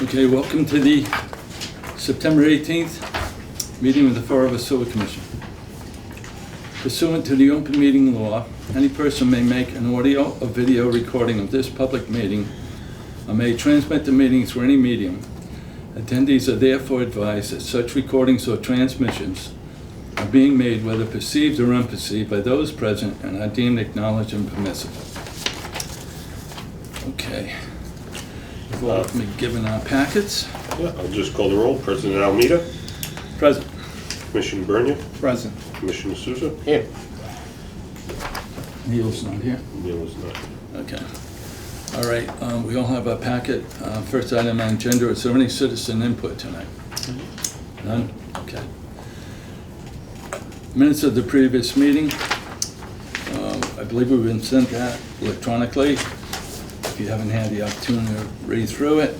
Okay, welcome to the September 18th meeting of the Fall River Sewer Commission. Pursuant to the open meeting law, any person may make an audio or video recording of this public meeting or may transmit the meeting through any medium. Attendees are therefore advised that such recordings or transmissions are being made whether perceived or unperceived by those present and are deemed acknowledged and permissible. Okay. We've all been given our packets. Yeah, I'll just call the roll. President Almeida. Present. Commissioner Bernier. Present. Commissioner Sousa. Here. Neil's not here. Neil is not. Okay. All right, we all have our packet. First item on agenda, is there any citizen input tonight? None? Okay. Minutes of the previous meeting. I believe we've been sent that electronically. If you haven't had the opportunity to read through it,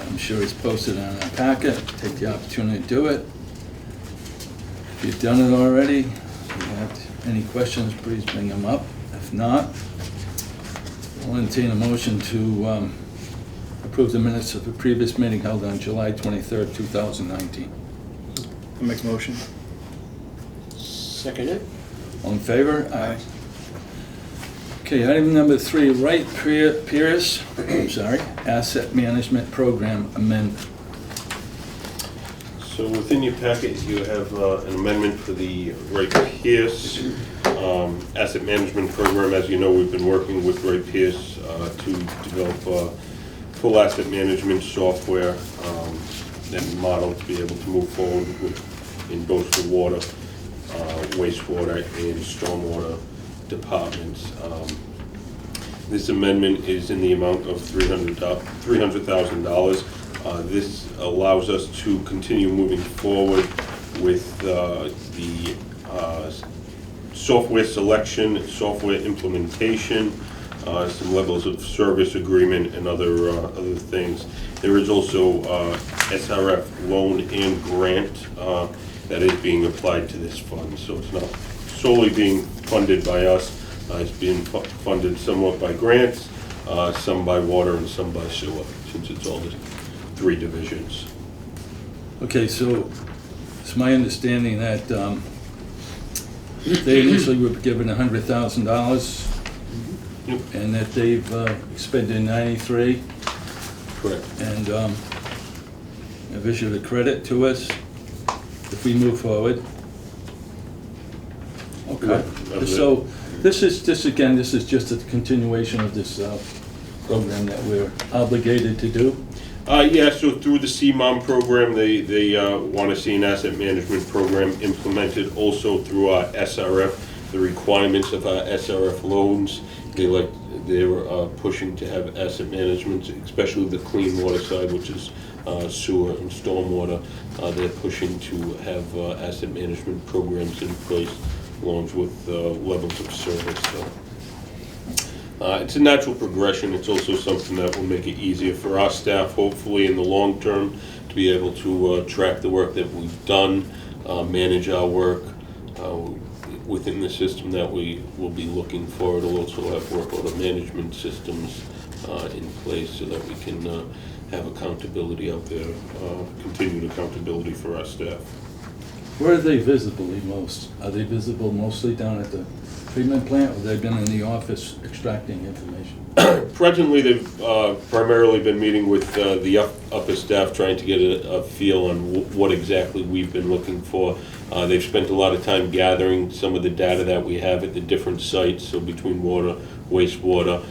I'm sure it's posted on our packet. Take the opportunity to do it. If you've done it already, if you have any questions, please bring them up. If not, I'll entertain a motion to approve the minutes of the previous meeting held on July 23rd, 2019. I'll make a motion. Second it. All in favor? Aye. Okay, item number 3, Wright Pierce, Asset Management Program Amendment. So within your packet, you have an amendment for the Wright Pierce Asset Management Program. As you know, we've been working with Wright Pierce to develop full asset management software and model to be able to move forward in both the water, wastewater, and stormwater departments. This amendment is in the amount of $300,000. This allows us to continue moving forward with the software selection, software implementation, some levels of service agreement, and other things. There is also SRF loan and grant that is being applied to this fund, so it's not solely being funded by us. It's being funded somewhat by grants, some by water, and some by sewer, since it's all the 3 divisions. Okay, so it's my understanding that they initially were given $100,000 and that they've expended 93, Correct. and have issued a credit to us if we move forward. Okay, so this is just a continuation of this program that we're obligated to do. Yeah, so through the CMOM program, they want to see an asset management program implemented. Also through our SRF, the requirements of our SRF loans, they're pushing to have asset management, especially the clean water side, which is sewer and stormwater. They're pushing to have asset management programs in place, along with levels of service. So it's a natural progression. It's also something that will make it easier for our staff, hopefully in the long term, to be able to track the work that we've done, manage our work within the system that we will be looking for. It'll also have work order management systems in place so that we can have accountability out there, continued accountability for our staff. Where are they visible most? Are they visible mostly down at the treatment plant, or have they been in the office extracting information? Presently, they've primarily been meeting with the upper staff, trying to get a feel on what exactly we've been looking for. They've spent a lot of time gathering some of the data that we have at the different sites, so between water, wastewater,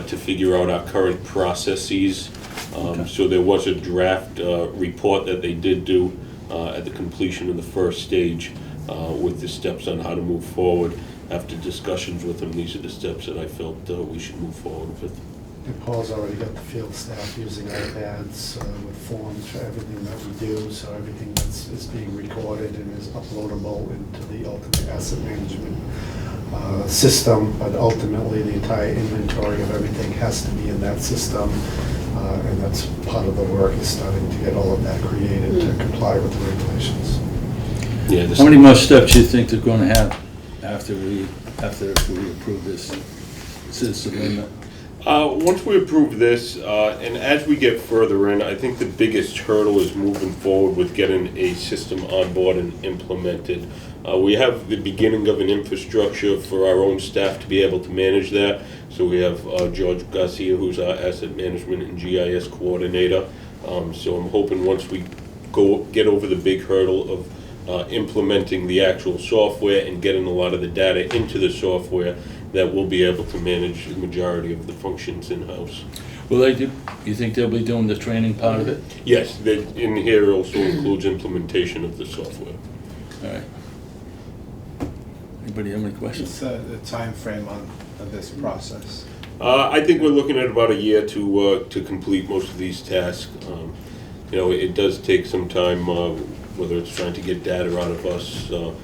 to figure out our current processes. Okay. So there was a draft report that they did do at the completion of the first stage with the steps on how to move forward. After discussions with them, these are the steps that I felt we should move forward with. And Paul's already got the field staff using iPads with forms for everything that we do, so everything is being recorded and is uploadable into the ultimate asset management system, but ultimately the entire inventory of everything has to be in that system, and that's part of the work, is starting to get all of that created to comply with the regulations. Yeah. How many more steps do you think they're going to have after we approve this citizen amendment? Once we approve this, and as we get further in, I think the biggest hurdle is moving forward with getting a system on board and implemented. We have the beginning of an infrastructure for our own staff to be able to manage that. So we have George Garcia, who's our asset management and GIS coordinator. So I'm hoping once we get over the big hurdle of implementing the actual software and getting a lot of the data into the software, that we'll be able to manage the majority of the functions in-house. Will they do, you think they'll be doing the training part of it? Yes, that in here also includes implementation of the software. All right. Anybody have any questions? What's the timeframe of this process? I think we're looking at about a year to complete most of these tasks. You know, it does take some time, whether it's trying to get data out of us or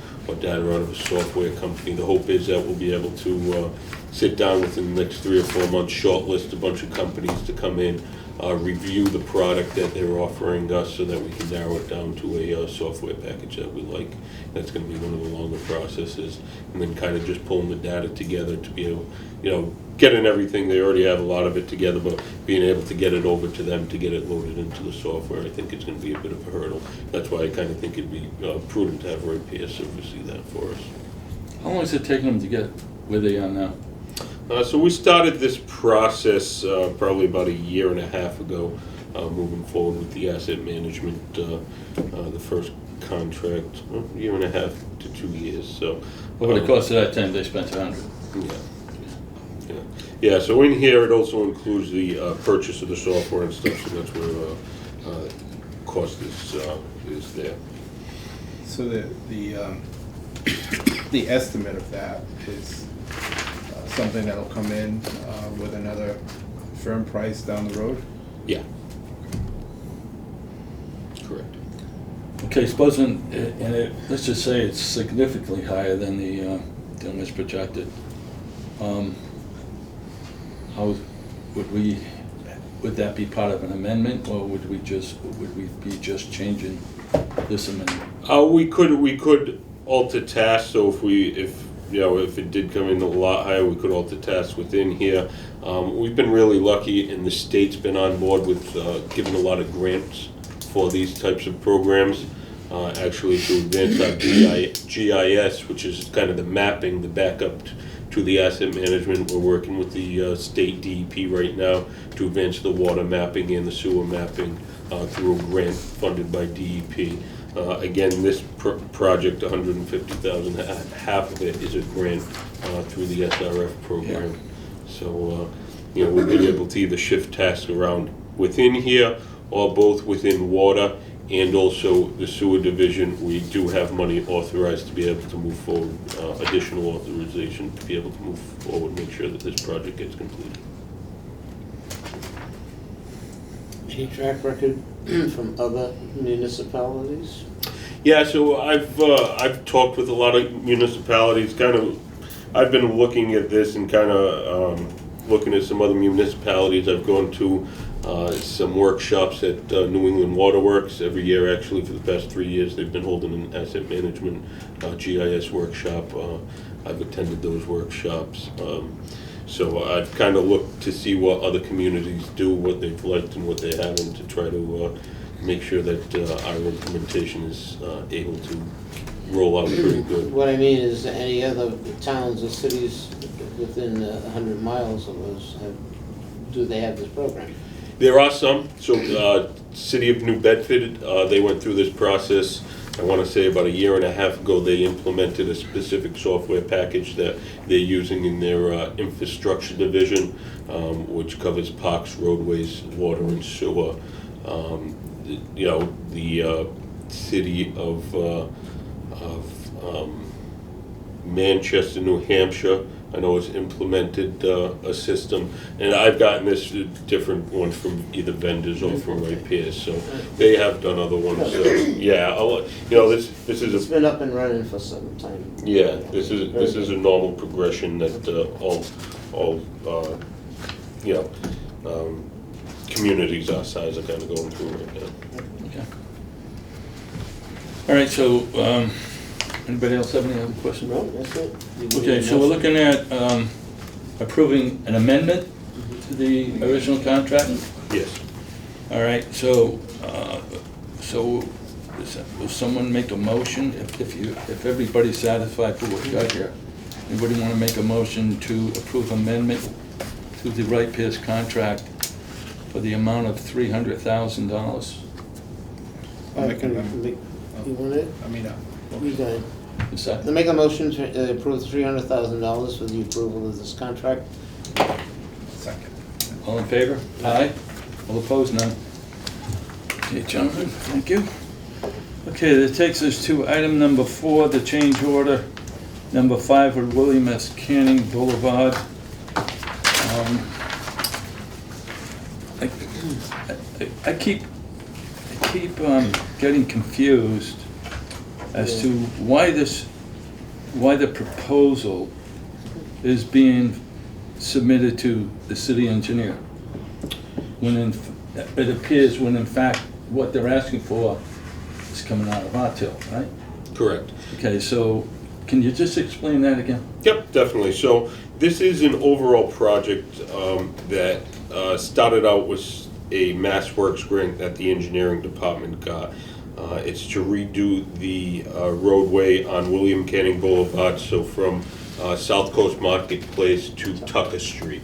data out of a software company. The hope is that we'll be able to sit down within the next 3 or 4 months, shortlist a bunch of companies to come in, review the product that they're offering us so that we can narrow it down to a software package that we like. That's going to be one of the longer processes. And then kind of just pulling the data together to be able, you know, getting everything, they already have a lot of it together, but being able to get it over to them to get it loaded into the software, I think it's going to be a bit of a hurdle. That's why I kind of think it'd be prudent to have Roy Pierce oversee that for us. How long is it taking them to get where they are now? So we started this process probably about 1.5 years ago, moving forward with the asset management, the first contract, 1.5 years to 2 years. So Over the course of that time, they spent 100. Yeah, so in here, it also includes the purchase of the software and stuff, so that's where cost is there. So the estimate of that is something that'll come in with another firm price down the road? Yeah. Correct. Okay, supposing, let's just say it's significantly higher than than was projected. How would that be part of an amendment, or would we be just changing this amendment? We could alter tasks, so if it did come in a lot higher, we could alter tasks within here. We've been really lucky, and the state's been on board with giving a lot of grants for these types of programs. Actually, to advance our GIS, which is kind of the mapping, the backup to the asset management. We're working with the state DEP right now to advance the water mapping and the sewer mapping through a grant funded by DEP. Again, this project, $150,000, half of it is a grant through the SRF program. Yeah. So, we'll be able to either shift tasks around within here or both within water and also the sewer division. We do have money authorized to be able to move forward, additional authorization to be able to move forward, make sure that this project gets completed. Any track record from other municipalities? Yeah, so I've talked with a lot of municipalities. I've been looking at this and looking at some other municipalities. I've gone to some workshops at New England Waterworks every year. Actually, for the past 3 years, they've been holding an asset management GIS workshop. I've attended those workshops. So I've kind of looked to see what other communities do, what they've liked and what they haven't, to try to make sure that our implementation is able to roll out pretty good. What I mean is, any other towns or cities within 100 miles of us, do they have this program? There are some. So City of New Bedford, they went through this process. I want to say about 1.5 years ago, they implemented a specific software package that they're using in their infrastructure division, which covers parks, roadways, water, and sewer. The city of Manchester, New Hampshire, I know has implemented a system, and I've gotten this different ones from either vendors or from my peers. So they have done other ones. This is It's been up and running for some time. Yeah, this is a normal progression that all communities our size are kind of going through right now. Okay. All right, so anybody else have any other questions? No, that's it. Okay, so we're looking at approving an amendment to the original contract? Yes. All right, so, will someone make a motion, if everybody's satisfied with what we got here? Anybody want to make a motion to approve amendment to the Wright Pierce contract for the amount of $300,000? I'll make a mo- You want it? I mean, You go ahead. Is that, I make a motion to approve $300,000 for the approval of this contract. second. all in favor? Aye. All opposed? None. Okay, gentlemen, thank you. Okay, that takes us to item number 4, the change order number 5 with William S. Canning Boulevard. I keep getting confused as to why the proposal is being submitted to the city engineer, when it appears when in fact what they're asking for is coming out of our till, right? Correct. Okay, so can you just explain that again? Yep, definitely. So this is an overall project that started out with a Mass Works grant that the engineering department got. It's to redo the roadway on William Canning Boulevard, so from South Coast Marketplace to Tucker Street.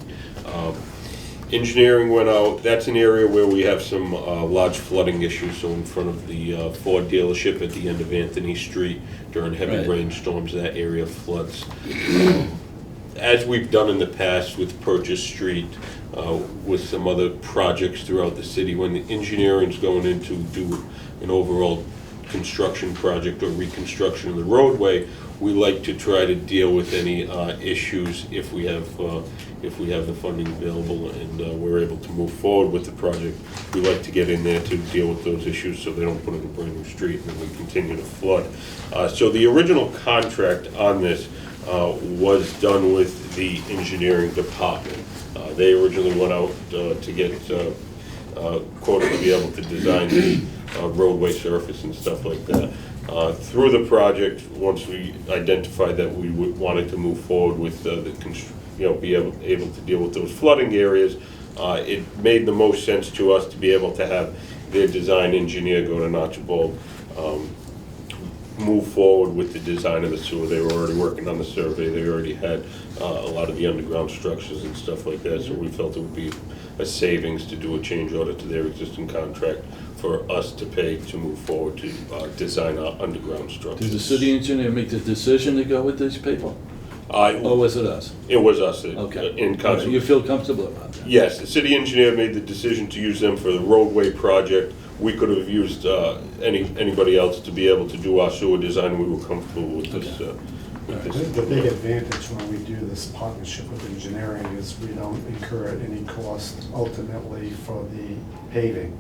Engineering went out. That's an area where we have some large flooding issues, so in front of the Ford dealership at the end of Anthony Street during heavy Right. rainstorms, that area floods. As we've done in the past with Purchase Street, with some other projects throughout the city, when the engineering's going in to do an overall construction project or reconstruction of the roadway, we like to try to deal with any issues if we have the funding available and we're able to move forward with the project. We like to get in there to deal with those issues so they don't put in a brand new street and then we continue to flood. So the original contract on this was done with the engineering department. They originally went out to get quoted to be able to design the roadway surface and stuff like that. Through the project, once we identified that we wanted to move forward with be able to deal with those flooding areas, it made the most sense to us to be able to have their design engineer go to Archibald, move forward with the design of the sewer. They were already working on the survey. They already had a lot of the underground structures and stuff like that, so we felt it would be a savings to do a change order to their existing contract for us to pay to move forward to design our underground structures. Did the city engineer make the decision to go with these people? Or was it us? It was us Okay. in concert. You feel comfortable about that? Yes, the city engineer made the decision to use them for the roadway project. We could have used anybody else to be able to do our sewer design. We were comfortable with this. The big advantage when we do this partnership with engineering is we don't incur any cost ultimately for the paving.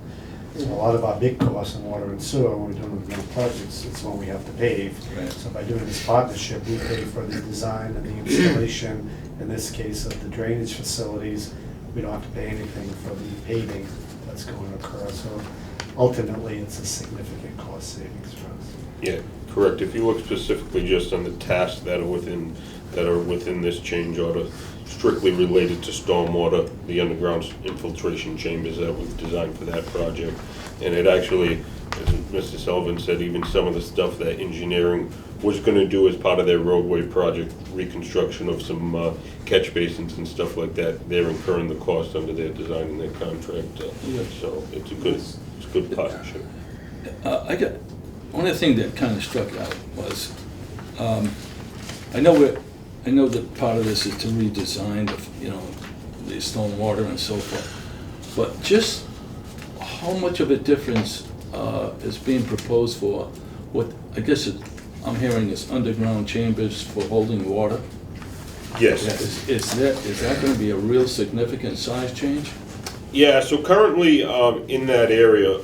So a lot of our big costs in water and sewer, when we're doing the projects, it's when we have to pave. Right. So by doing this partnership, we pay for the design and the installation, in this case of the drainage facilities. We don't have to pay anything for the paving that's going to occur. So ultimately, it's a significant cost savings for us. Yeah, correct. If you look specifically just on the tasks that are within this change order, strictly related to stormwater, the underground infiltration chambers that was designed for that project. And it actually, as Mr. Sullivan said, even some of the stuff that engineering was going to do as part of their roadway project, reconstruction of some catch basins and stuff like that, they're incurring the cost under their design and their contract. So it's a good partnership. I got, one of the things that kind of struck out was, I know that part of this is to redesign the stormwater and so forth, but just how much of a difference is being proposed for what, I guess I'm hearing is underground chambers for holding water? Yes. Is that going to be a real significant size change? Yeah, so currently in that area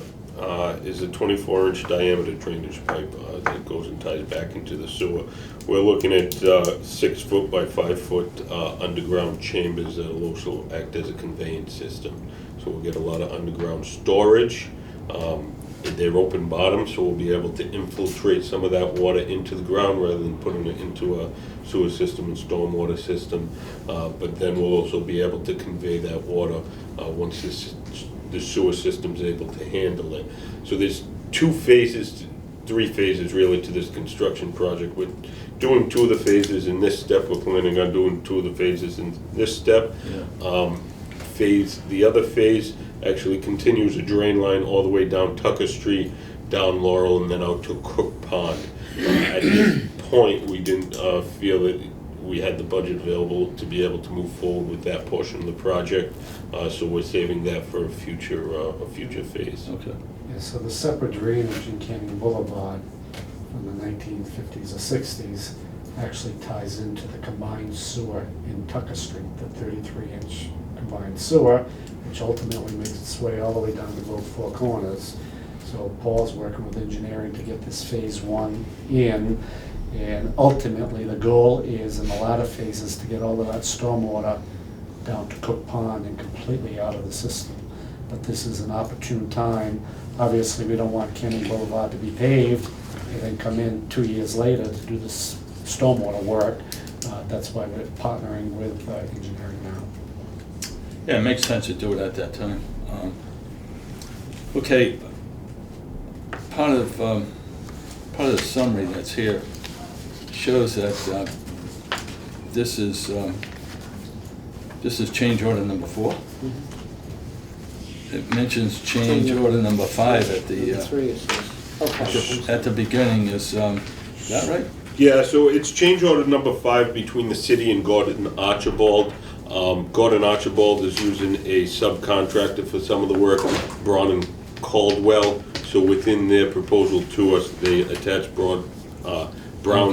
is a 24-inch diameter drainage pipe that goes and ties back into the sewer. We're looking at 6 foot by 5 foot underground chambers that will also act as a conveyance system. So we'll get a lot of underground storage. They're open bottom, so we'll be able to infiltrate some of that water into the ground rather than putting it into a sewer system and stormwater system. But then we'll also be able to convey that water once the sewer system's able to handle it. So there's 2 phases, 3 phases really to this construction project. We're doing 2 of the phases in this step. We're planning on doing 2 of the phases in this step. Yeah. The other phase actually continues a drain line all the way down Tucker Street, down Laurel, and then out to Cook Pond. At this point, we didn't feel that we had the budget available to be able to move forward with that portion of the project, so we're saving that for a future phase. Okay. Yeah, so the separate drainage in Canyon Boulevard from the 1950s or 60s actually ties into the combined sewer in Tucker Street, the 33-inch combined sewer, which ultimately makes its way all the way down to both 4 corners. So Paul's working with engineering to get this phase 1 in, and ultimately the goal is in the latter phases to get all of that stormwater down to Cook Pond and completely out of the system. But this is an opportune time. Obviously, we don't want Canyon Boulevard to be paved and then come in 2 years later to do this stormwater work. That's why we're partnering with engineering now. Yeah, it makes sense to do it at that time. Okay, part of the summary that's here shows that this is change order number 4. It mentions change order number 5 at the 3 it says. at the beginning. Is that right? Yeah, so it's change order number 5 between the city and Gordon Archibald. Gordon Archibald is using a subcontractor for some of the work, Braun and Caldwell. So within their proposal to us, they attached Brown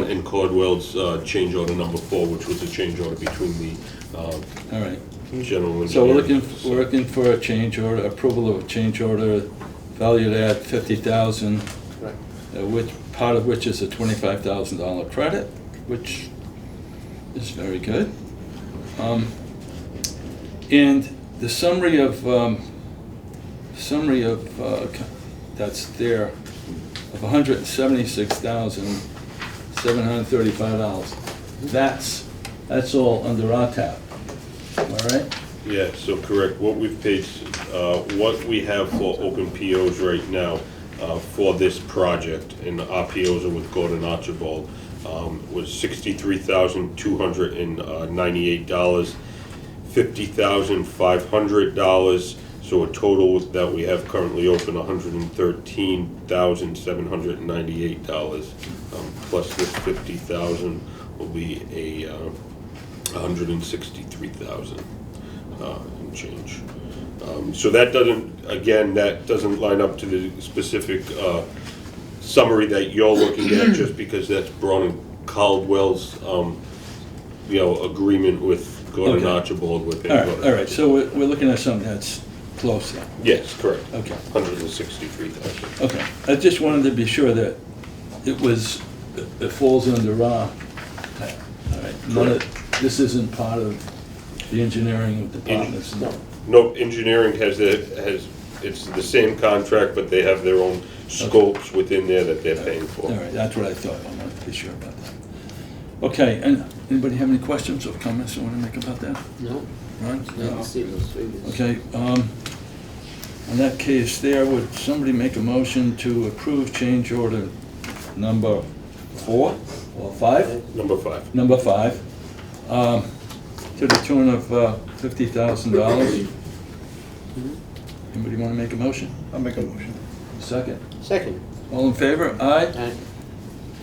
and Caldwell's change order number 4, which was a change order between the All right. general engineer. So we're looking for a change order, approval of a change order valued at $50,000, Right. which part of which is a $25,000 credit, which is very good. And the summary of that's there of $176,735. That's all under our tab. Am I right? Yeah, so correct. What we've paid, what we have for open POs right now for this project, and our POs are with Gordon Archibald, was $63,298, $50,500. So a total that we have currently open, $113,798. Plus this $50,000 will be a $163,000 and change. So that doesn't line up to the specific summary that you're looking at, just because that's Braun and Caldwell's agreement with Gordon Okay. Archibald with it. All right. So we're looking at something that's close then. Yes, correct. Okay. 163,000. Okay. I just wanted to be sure that it falls under our tab. All right. This isn't part of the engineering departments. No, engineering it's the same contract, but they have their own scopes within there that they're paying for. All right, that's what I thought. I wanted to be sure about that. Okay, and anybody have any questions or comments they want to make about that? No, Ron? not see those figures. Okay, in that case there, would somebody make a motion to approve change order number 4 or 5? Number 5. Number 5, to the tune of $50,000. Anybody want to make a motion? I'll make a motion. Second? Second. All in favor? Aye? Aye.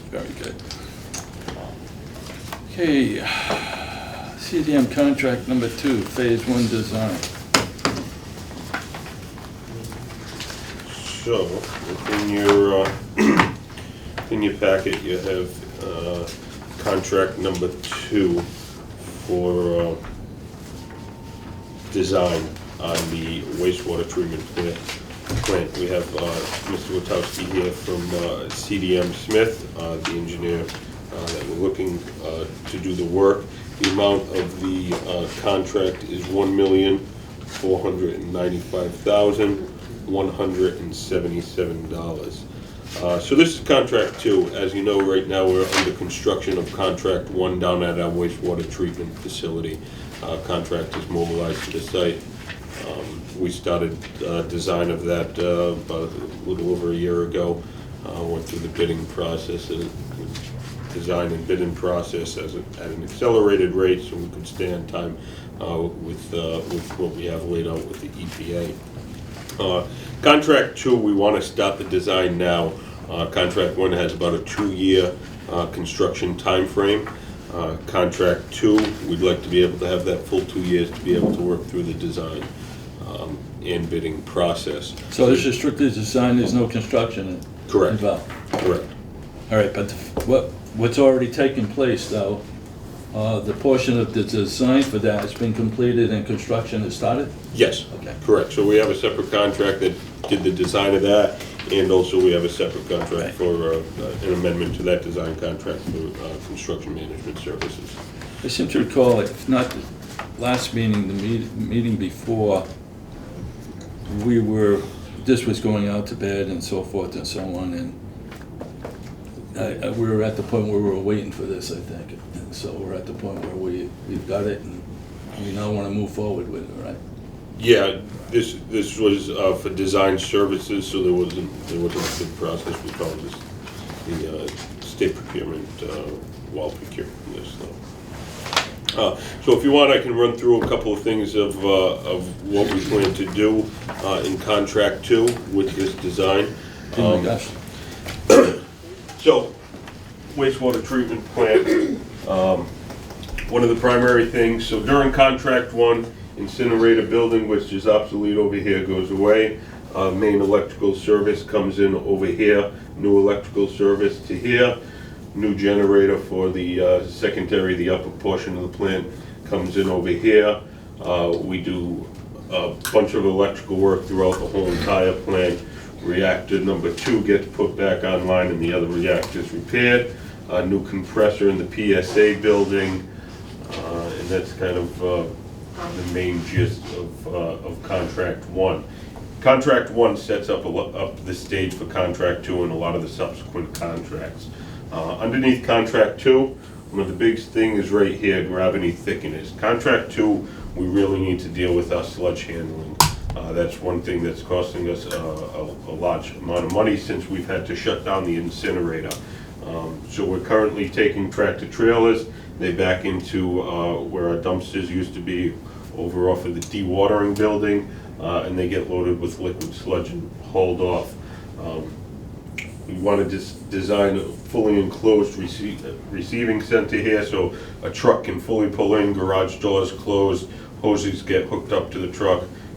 Very good. Okay, CDM contract number 2, phase 1 design. So, in your packet, you have contract number 2 for design on the wastewater treatment plant. We have Mr. Witowski here from CDM Smith, the engineer that we're looking to do the work. The amount of the contract is $1,495,000. $177. So this is contract 2. As you know, right now we're under construction of contract 1 down at our wastewater treatment facility. Contract is mobilized to the site. We started design of that about a little over a year ago. Went through the bidding process, design and bidding process at an accelerated rate so we could stay on time with what we have laid out with the EPA. Contract 2, we want to start the design now. Contract 1 has about a 2-year construction time frame. Contract 2, we'd like to be able to have that full 2 years to be able to work through the design and bidding process. So this is strictly design, there's no construction Correct. involved? Correct. All right, but what's already taken place, though, the portion of the design for that has been completed and construction has started? Yes. Okay. Correct. So we have a separate contract that did the design of that, and also we have a separate contract for an amendment to that design contract for construction management services. I seem to recall, if not the last meeting, the meeting before, this was going out to bid and so forth and so on, and we were at the point where we were waiting for this, I think. And so we're at the point where we've got it and we now want to move forward with it, right? Yeah, this was for design services, so there wasn't a bid process. We followed the state procurement while procuring this. So if you want, I can run through a couple of things of what we plan to do in contract 2 with this design. Oh my gosh. So, wastewater treatment plant, one of the primary things, so during contract 1, incinerator building, which is obsolete over here, goes away. Main electrical service comes in over here, new electrical service to here. New generator for the secondary, the upper portion of the plant comes in over here. We do a bunch of electrical work throughout the whole entire plant. Reactor number 2 gets put back online and the other reactor is repaired. A new compressor in the PSA building, and that's kind of the main gist of contract 1. Contract 1 sets up the stage for contract 2 and a lot of the subsequent contracts. Underneath contract 2, one of the big things is right here, gravity thickeners. Contract 2, we really need to deal with our sludge handling. That's one thing that's costing us a large amount of money since we've had to shut down the incinerator. So we're currently taking tractor trailers. They back into where our dumpsters used to be over off of the dewatering building, and they get loaded with liquid sludge and hauled off. We want to design a fully enclosed receiving center here so a truck can fully pull in, garage doors closed, hoses get hooked up to the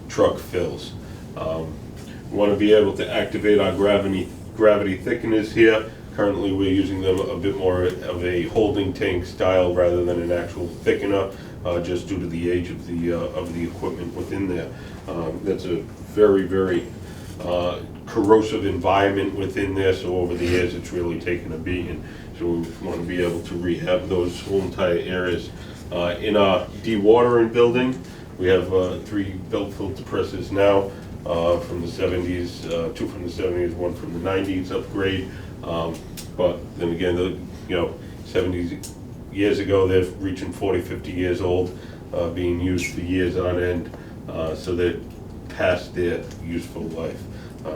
truck fills. We want to be able to activate our gravity thickeners here. Currently we're using them a bit more of a holding tank style rather than an actual thickener, just due to the age of the equipment within there. That's a very, very corrosive environment within there, so over the years it's really taken a beating. So we want to be able to rehab those whole entire areas. In our dewatering building, we have 3 belt filter presses now from the 70s, 2 from the 70s, 1 from the 90s upgrade. But then again, 70 years ago, they're reaching 40, 50 years old, being used for years on end, so they're past their useful life.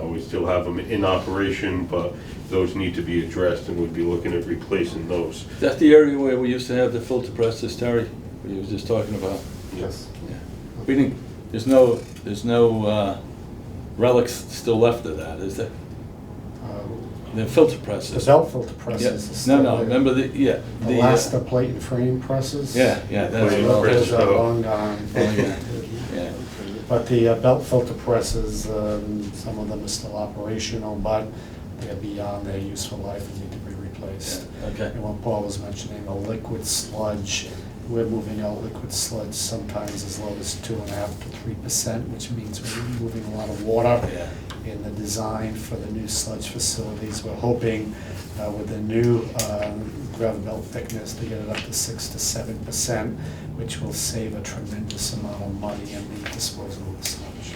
We still have them in operation, but those need to be addressed, and we'd be looking at replacing those. That's the area where we used to have the filter presses, Terry, we was just talking about. Yes. Yeah. We didn't, there's no relics still left of that, is there? The filter The presses. belt filter presses. is No, still no, there. remember the Elasto plate and frame presses. Yeah, that's Plate and well, press. Those are long gone. Oh, yeah. Yeah. But the belt filter presses, some of them are still operational, but they're beyond their useful life and need to be replaced. Okay. And what Paul was mentioning, the liquid sludge, we're moving out liquid sludge sometimes as low as 2.5% to 3%, which means we're moving a lot of water. Yeah. In the design for the new sludge facilities, we're hoping with the new gravel belt thickness to get it up to 6 to 7%, which will save a tremendous amount of money in the disposal of the sludge.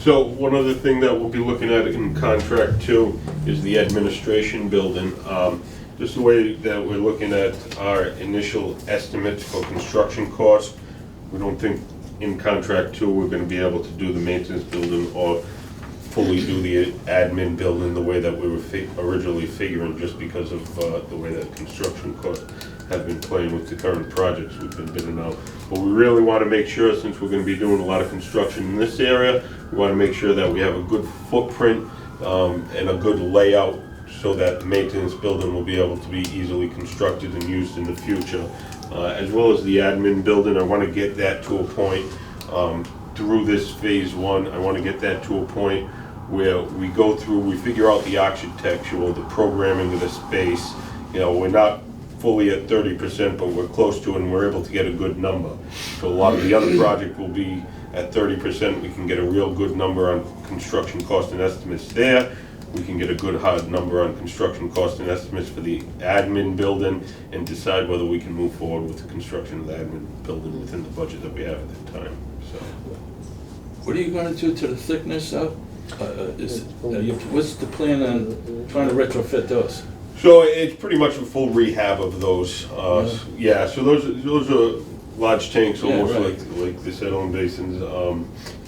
So one other thing that we'll be looking at in contract two is the administration building. Just the way that we're looking at our initial estimates for construction costs, we don't think in contract two we're gonna be able to do the maintenance building or fully do the admin building the way that we were originally figuring, just because of the way that construction costs have been playing with the current projects we've been bidding out. But we really want to make sure, since we're going to be doing a lot of construction in this area, we want to make sure that we have a good footprint and a good layout so that the maintenance building will be able to be easily constructed and used in the future. As well as the admin building, I want to get that to a point through this phase one. I want to get that to a point where we go through, we figure out the architectural, the programming of the space. You know, we're not fully at 30%, but we're close to it, and we're able to get a good number. So a lot of the other project will be at 30%. We can get a real good number on construction cost and estimates there. We can get a good hard number on construction cost and estimates for the admin building and decide whether we can move forward with the construction of the admin building within the budget that we have at that time, so. What are you gonna do to the thickness of? What's the plan on trying to retrofit those? So it's pretty much a full rehab of those. Yeah, so those are large tanks, Yeah, almost right. like the settling basins.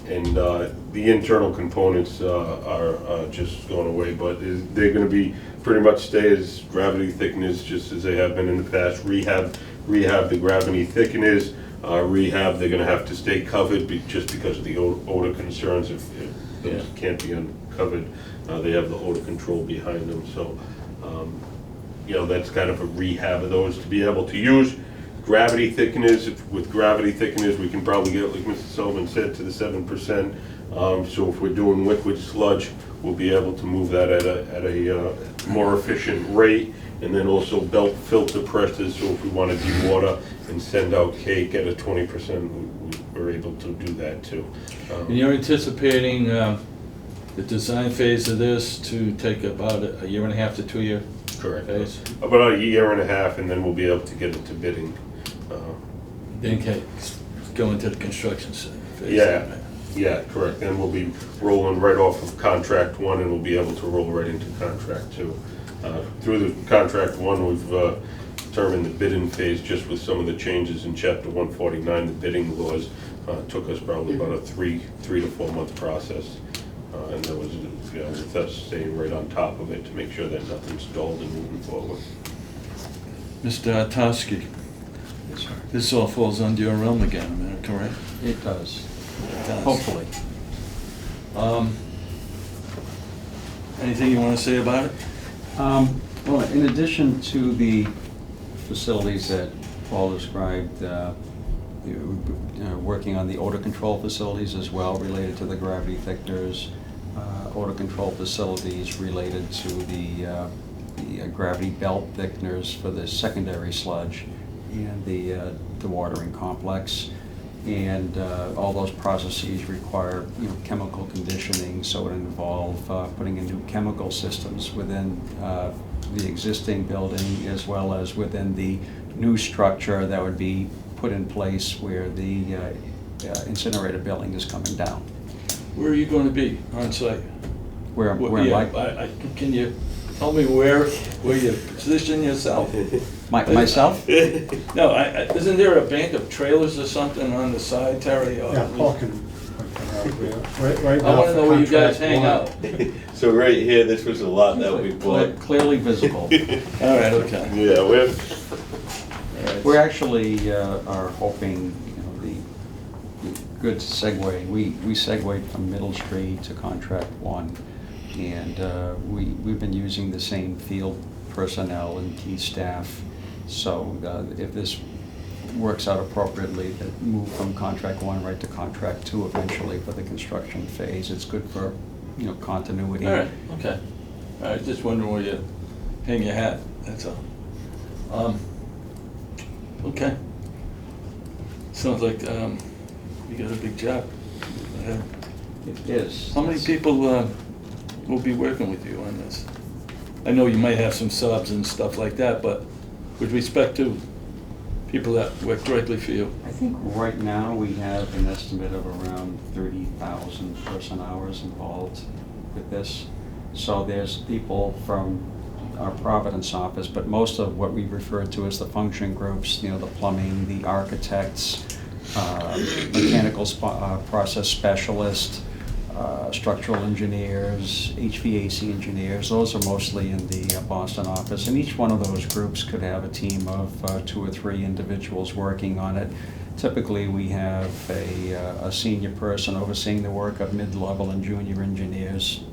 And the internal components are just going away, but they're going to be pretty much stay as gravity thickeners, just as they have been in the past. Rehab the gravity thickeners. Rehab, they're going to have to stay covered just because of the odor concerns. If those can't be uncovered, they have the odor control behind them. So, you know, that's kind of a rehab of those to be able to use. Gravity thickeners, with gravity thickeners, we can probably get, like Mr. Sullivan said, to the 7%. So if we're doing liquid sludge, we'll be able to move that at a more efficient rate. And then also belt filter presses, so if we want to dewater and send out cake at a 20%, we're able to do that too. And you're anticipating the design phase of this to take about a year and a half to 2 year Correct. phase? About a year and a half, and then we'll be able to get into bidding. Then go into the construction phase? Yeah. Yeah, correct. Then we'll be rolling right off of contract one, and we'll be able to roll right into contract two. Through the contract one, we've determined the bidding phase, just with some of the changes in chapter 149, the bidding laws, took us probably about a 3 to 4 month process. And that was, you know, with us staying right on top of it to make sure that nothing's stalled and moving forward. Mr. Atowski, Yes, sir. this all falls under your realm again, am I correct? It does, It does. hopefully. Anything you want to say about it? Well, in addition to the facilities that Paul described, working on the odor control facilities as well, related to the gravity thickeners, odor control facilities related to the gravity belt thickeners for the secondary sludge and the dewatering complex. And all those processes require, you know, chemical conditioning, so it involve putting in new chemical systems within the existing building, as well as within the new structure that would be put in place where the incinerator building is coming down. Where are you going to be on site? Where Yeah, my, can you tell me where you position yourself? myself? No, isn't there a bank of trailers or something on the side, Terry? or- Yeah, Paul can point that out. Right I now want to for know where you guys contract hang one, out. So right here, this was a lot that we bought. Clearly visible. All right, okay. Yeah, we're, All right. We actually are hoping, you know, the good segue, we segued from Middle Street to Contract One, and we've been using the same field personnel and key staff. So if this works out appropriately, that move from Contract One right to Contract Two eventually for the construction phase, it's good for, you know, continuity. All right, okay. All right, just wondering where you hang your hat, that's all. Okay. Sounds like you got a big job. It is. How many people will be working with you on this? I know you might have some subs and stuff like that, but with respect to people that work directly for you? I think right now we have an estimate of around 30,000 person-hours involved with this. So there's people from our Providence office, but most of what we refer to as the function groups, the plumbing, the architects, mechanical process specialists, structural engineers, HVAC engineers, those are mostly in the Boston office. And each one of those groups could have a team of 2 or 3 individuals working on it. Typically, we have a senior person overseeing the work of mid-level and junior engineers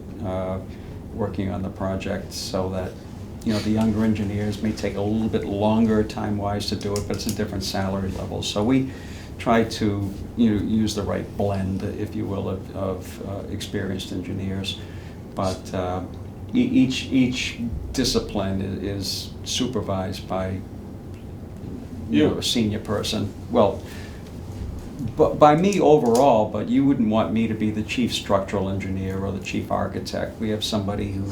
working on the project, so that the younger engineers may take a little bit longer time-wise to do it, but it's a different salary level. So we try to use the right blend, if you will, of experienced engineers. But each discipline is supervised by a senior person. Well, but by me overall, but you wouldn't want me to be the chief structural engineer or the chief architect. We have somebody who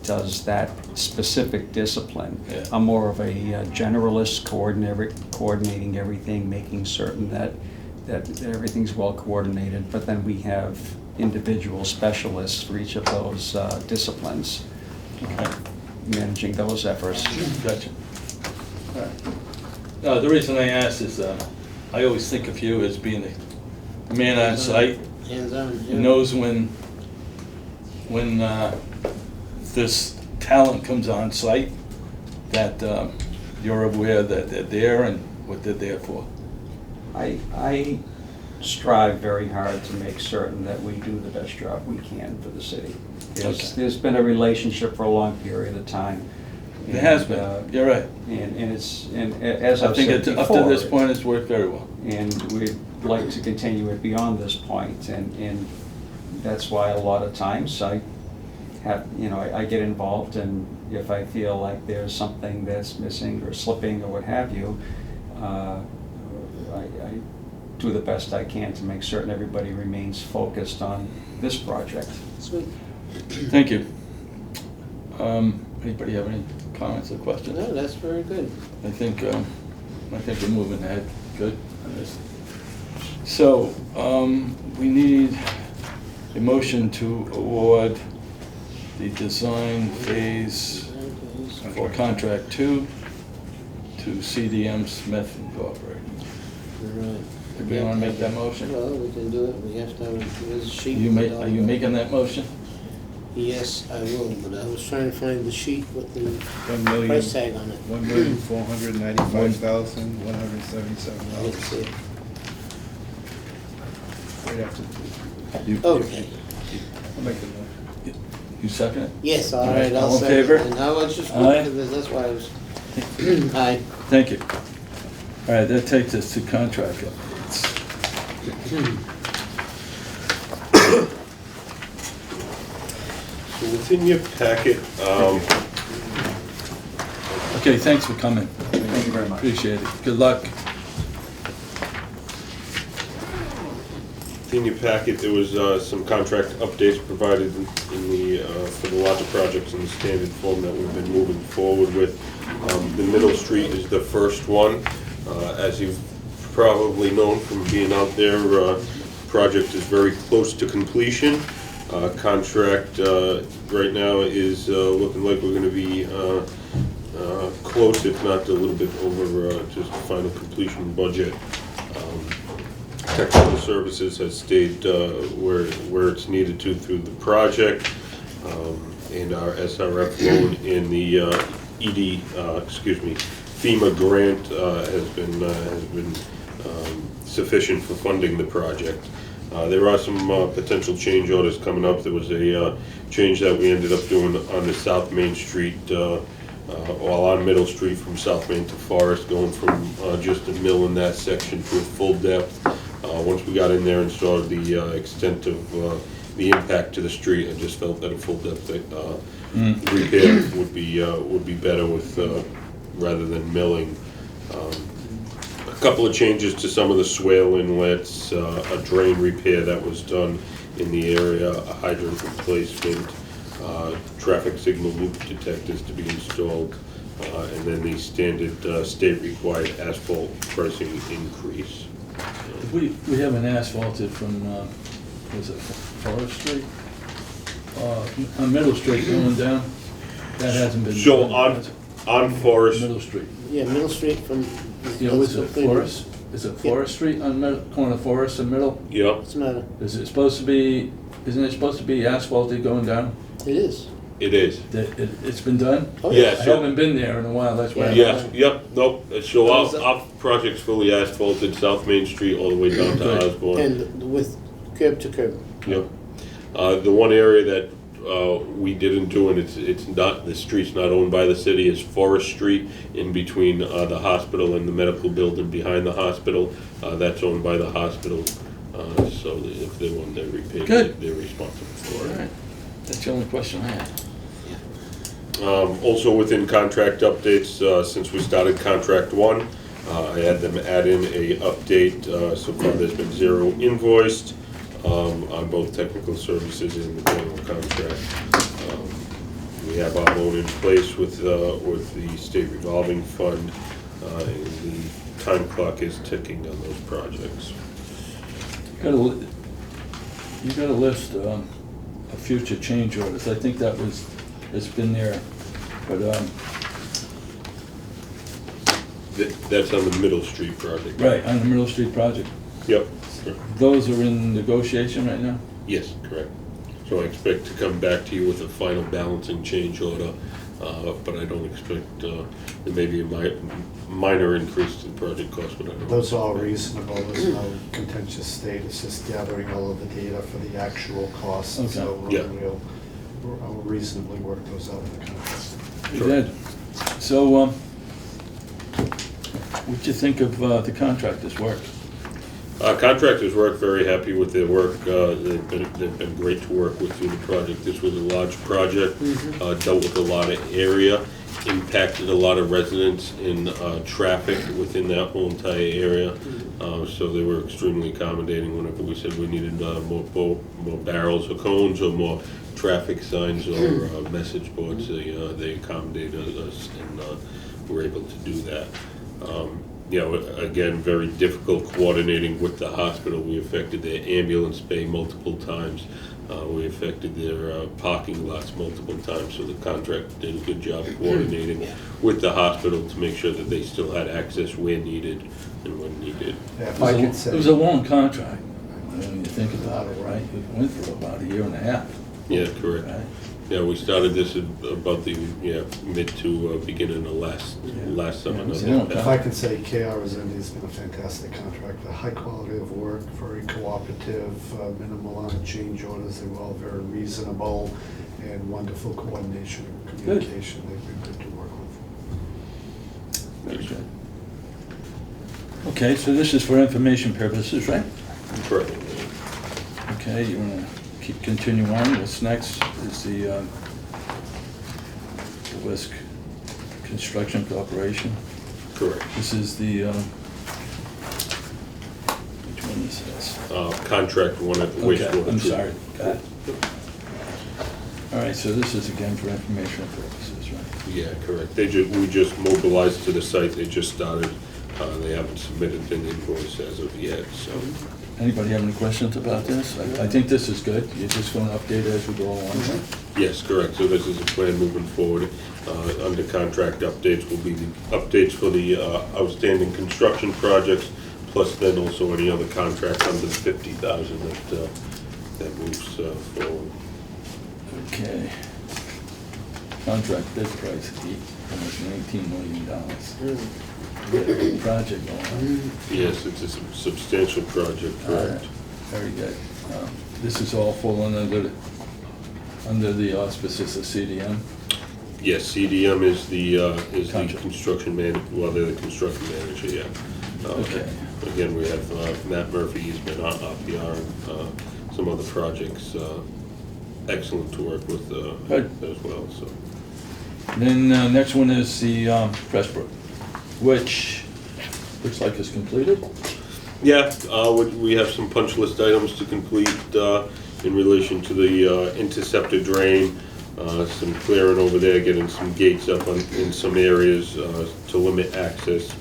does that specific discipline. Yeah. I'm more of a generalist, coordinating everything, making certain that everything's well coordinated. But then we have individual specialists for each of those disciplines, managing those efforts. Gotcha. All right. The reason I asked is I always think of you as being a man on site. Hands-on. Who knows when this talent comes on site, that you're aware that they're there and what they're there for. I strive very hard to make certain that we do the best job we can for the city. There's been a relationship for a long period of time. It has been, you're right. And as I I've think said before, up to this point, it's worked very well. and we'd like to continue it beyond this point, and that's why a lot of times I have, I get involved, and if I feel like there's something that's missing or slipping or what have you, I do the best I can to make certain everybody remains focused on this project. Sweet. Thank you. Anybody have any comments or questions? No, that's very good. I think we're moving ahead good on this. So, we need a motion to award the design phase for contract 2 to CDM Smith Incorporated. Right. Do we want to make that motion? Well, we can do it. We have to have a sheet. Are you making that motion? Yes, I will, but I was trying to find the sheet with the $1,495,177. price tag on it. I didn't see it. Right after, Okay. I'll make the motion. You second it? Yes, all All right, right, I'll all in second. favor? And I was just Aye. looking for this, that's why I was, aye. Thank you. All right, that takes us to contract updates. So within your packet, Okay, thanks for coming. Thank you very much. Appreciate it. Good luck. in your packet, there was some contract updates provided in the, for the larger projects in the standard form that we've been moving forward with. The Middle Street is the first one. As you've probably known from being out there, project is very close to completion. Contract right now is looking like we're gonna be close, if not a little bit over just the final completion budget. Technical Services has stayed where it's needed to through the project, and our SRF loan in the FEMA grant has been sufficient for funding the project. There are some potential change orders coming up. There was a change that we ended up doing on the South Main Street, while on Middle Street from South Main to Forest, going from just a mill in that section to a full depth. Once we got in there and saw the extent of the impact to the street, I just felt that a full depth repair would be better with rather than milling. A couple of changes to some of the swale inlets, a drain repair that was done in the area, a hydrant replacement, traffic signal loop detectors to be installed. and then the standard state-required asphalt pricing increase. We haven't asphalted from, was it Forest Street? On Middle Street going down, that hasn't been. So done. on Forest, Middle Street. Yeah, Middle Street from. You know, is it Forest? Is it Forest Street on corner Forest and Middle? yeah, It's not, Is it supposed to be, isn't it supposed to be asphalted going down? it is. it is. It's been done? Oh, Yeah, I so- haven't been there in a while, that's why. I'm Yes, asking. yep, nope, so our project's fully asphalted, South Main Street all the way down to Good. Osborne. And with curb to curb. Yep. The one area that we didn't do, and it's not, the street's not owned by the city, is Forest Street in between the hospital and the medical building behind the hospital. That's owned by the hospital, so if they want their repaid, Good. they're responsible All for it. right, that's the only question I had. Also within contract updates, since we started contract one, I had them add in a update. So far, there's been 0 invoiced on both technical services and the general contract. We have our loan in place with the state revolving fund, and the time clock is ticking on those projects. You got a list of future change orders, I think that was, it's been there, but, That's on the Middle Street project. right, on the Middle Street project. Yep. Those are in negotiation right now? Yes, correct. So I expect to come back to you with a final balancing change order, but I don't expect, there may be a minor increase to the project cost, but I don't. Those are all reasonable, there's no contentious state, it's just gathering all of the data for the actual costs. Okay. So Yeah. we'll reasonably work those out in the contract. You did. So, what'd you think of the contractor's work? Contractors work, very happy with their work. They've been great to work with through the project. This was a large project, dealt with a lot of area, impacted a lot of residents in traffic within that whole entire area. So they were extremely accommodating whenever we said we needed more barrels or cones or more traffic signs or message boards. They accommodated us and were able to do that. You know, again, very difficult coordinating with the hospital. We affected their ambulance bay multiple times. We affected their parking lots multiple times, so the contractor did a good job coordinating with the hospital to make sure that they still had access where needed and when needed. Yeah, if I could say. It was a long contract, when you think about it, right? It went for about a year and a half, Yeah, correct. right? Yeah, we started this at about the mid to beginning of last summer. Yeah, it was a long If I could say, KR has been a fantastic contractor, high quality of work, very cooperative, minimal amount of change orders, they were all very reasonable, and wonderful coordination and communication, they've been good to work with. Very good. Okay, so this is for information purposes, right? Correct. Okay, you wanna continue on? What's next is the West Construction Corporation. Correct. This is the, which one is this? Contract one at the wastewater. Okay, I'm treatment. sorry, got it. All right, so this is again for informational purposes, right? Yeah, correct. We just mobilized to the site, they just started, they haven't submitted an invoice as of yet, so. Anybody have any questions about this? I think this is good. You're just gonna update it as we go along, right? Yes, correct. So this is a plan moving forward. Under contract updates will be the updates for the outstanding construction projects, plus then also any other contracts under the 50,000 that moves forward. Okay. Contract bid price, almost $19 million. We got a big project going on. Yes, it's a substantial project, All right, correct. very good. This is all falling under the auspices of CDM. Yes, CDM is the Contract. construction well, they're the construction manager, yeah. Okay. Again, we have Matt Murphy, he's been on RPR and some other projects, excellent to work with Good. as well, so. Then next one is the Pressbrook, which looks like it's completed. Yeah, we have some punch list items to complete in relation to the interceptor drain. some clearing over there, getting some gates up in some areas to limit access,